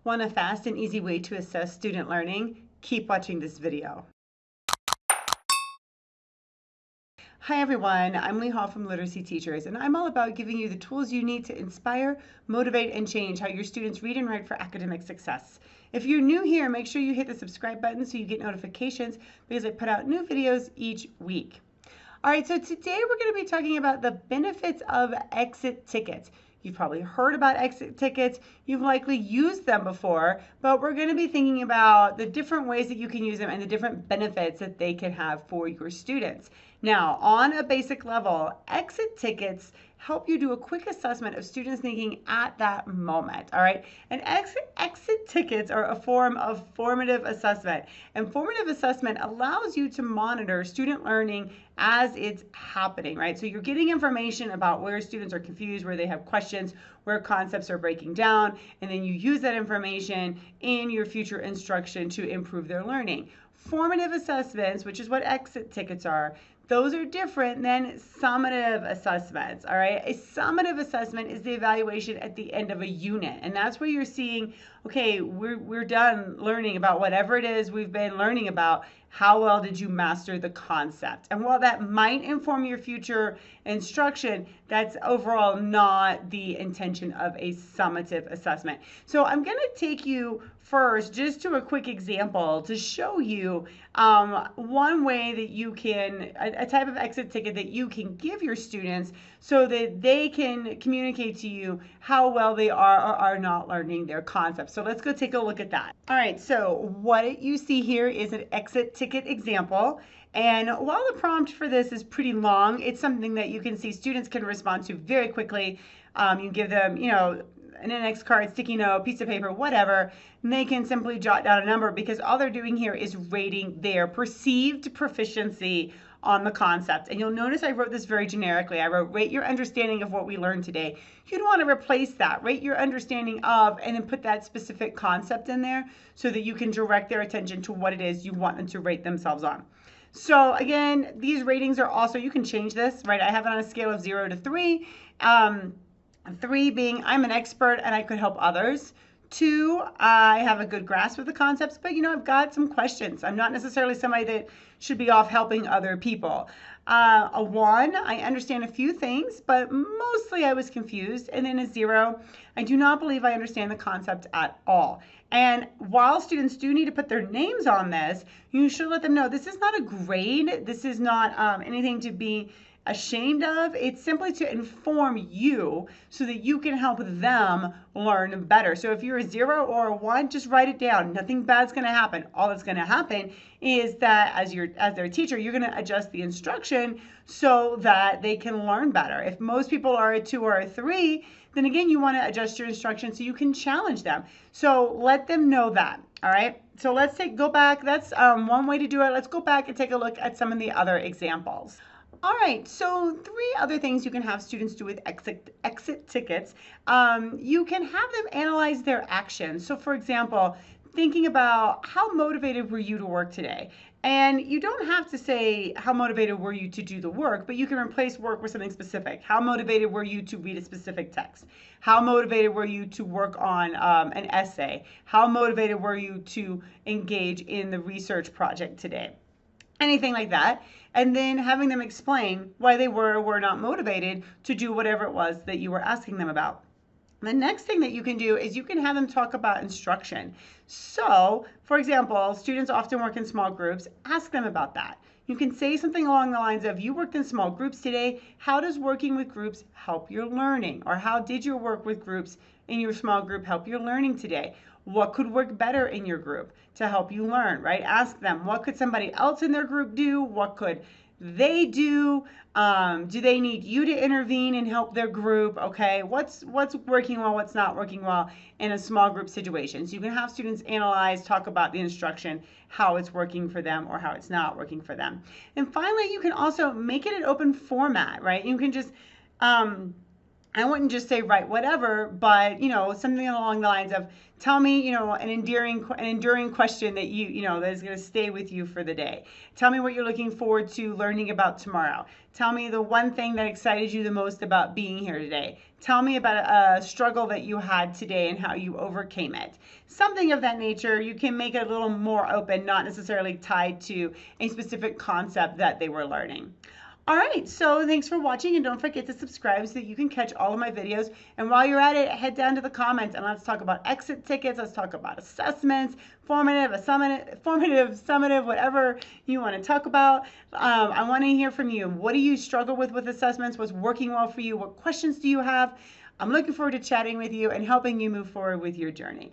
Want a fast and easy way to assess student learning? Keep watching this video. Hi everyone, I'm Lee Hall from Literacy Teachers, and I'm all about giving you the tools you need to inspire, motivate, and change how your students read and write for academic success. If you're new here, make sure you hit the subscribe button so you get notifications because I put out new videos each week. All right, so today we're going to be talking about the benefits of exit tickets. You've probably heard about exit tickets. You've likely used them before, but we're going to be thinking about the different ways that you can use them and the different benefits that they can have for your students. Now, on a basic level, exit tickets help you do a quick assessment of students' thinking at that moment, all right? And exit tickets are a form of formative assessment. And formative assessment allows you to monitor student learning as it's happening, right? So you're getting information about where students are confused, where they have questions, where concepts are breaking down, and then you use that information in your future instruction to improve their learning. Formative assessments, which is what exit tickets are, those are different than summative assessments, all right? A summative assessment is the evaluation at the end of a unit, and that's where you're seeing, okay, we're done learning about whatever it is we've been learning about. How well did you master the concept? And while that might inform your future instruction, that's overall not the intention of a summative assessment. So I'm going to take you first just to a quick example to show you one way that you can, a type of exit ticket that you can give your students so that they can communicate to you how well they are or are not learning their concepts. So let's go take a look at that. All right, so what you see here is an exit ticket example. And while the prompt for this is pretty long, it's something that you can see students can respond to very quickly. You give them, an index card, sticky note, piece of paper, whatever, and they can simply jot down a number because all they're doing here is rating their perceived proficiency on the concept. And you'll notice I wrote this very generically. I wrote, rate your understanding of what we learned today. You'd want to replace that, rate your understanding of, and then put that specific concept in there so that you can direct their attention to what it is you want them to rate themselves on. So again, these ratings are also, you can change this, right? I have it on a scale of 0 to 3. 3 being I'm an expert and I could help others. 2, I have a good grasp of the concepts, but I've got some questions. I'm not necessarily somebody that should be off helping other people. A 1, I understand a few things, but mostly I was confused. And then a 0, I do not believe I understand the concept at all. And while students do need to put their names on this, you should let them know this is not a grade. This is not anything to be ashamed of. It's simply to inform you so that you can help them learn better. So if you're a 0 or a 1, just write it down. Nothing bad's going to happen. All that's going to happen is that as their teacher, you're going to adjust the instruction so that they can learn better. If most people are a 2 or a 3, then again, you want to adjust your instruction so you can challenge them. So let them know that. All right. So let's go back. That's one way to do it. Let's go back and take a look at some of the other examples. All right, so 3 other things you can have students do with exit tickets. You can have them analyze their actions. So for example, thinking about how motivated were you to work today? And you don't have to say how motivated were you to do the work, but you can replace work with something specific. How motivated were you to read a specific text? How motivated were you to work on an essay? How motivated were you to engage in the research project today? Anything like that, and then having them explain why they were or were not motivated to do whatever it was that you were asking them about. The next thing that you can do is you can have them talk about instruction. So, for example, students often work in small groups. Ask them about that. You can say something along the lines of, you worked in small groups today. How does working with groups help your learning? Or how did your work with groups in your small group help your learning today? What could work better in your group to help you learn, right? Ask them, what could somebody else in their group do? What could they do? Do they need you to intervene and help their group? Okay, what's working well, what's not working well in a small group situation? So you can have students analyze, talk about the instruction, how it's working for them or how it's not working for them. And finally, you can also make it an open format, right? You can just I wouldn't just say write whatever, but something along the lines of tell me, an enduring question that that is going to stay with you for the day. Tell me what you're looking forward to learning about tomorrow. Tell me the one thing that excited you the most about being here today. Tell me about a struggle that you had today and how you overcame it. Something of that nature. You can make it a little more open, not necessarily tied to a specific concept that they were learning. All right, so thanks for watching, and don't forget to subscribe so that you can catch all of my videos. And while you're at it, head down to the comments and let's talk about exit tickets. Let's talk about assessments, formative, summative, whatever you want to talk about. I want to hear from you. What do you struggle with assessments? What's working well for you? What questions do you have? I'm looking forward to chatting with you and helping you move forward with your journey.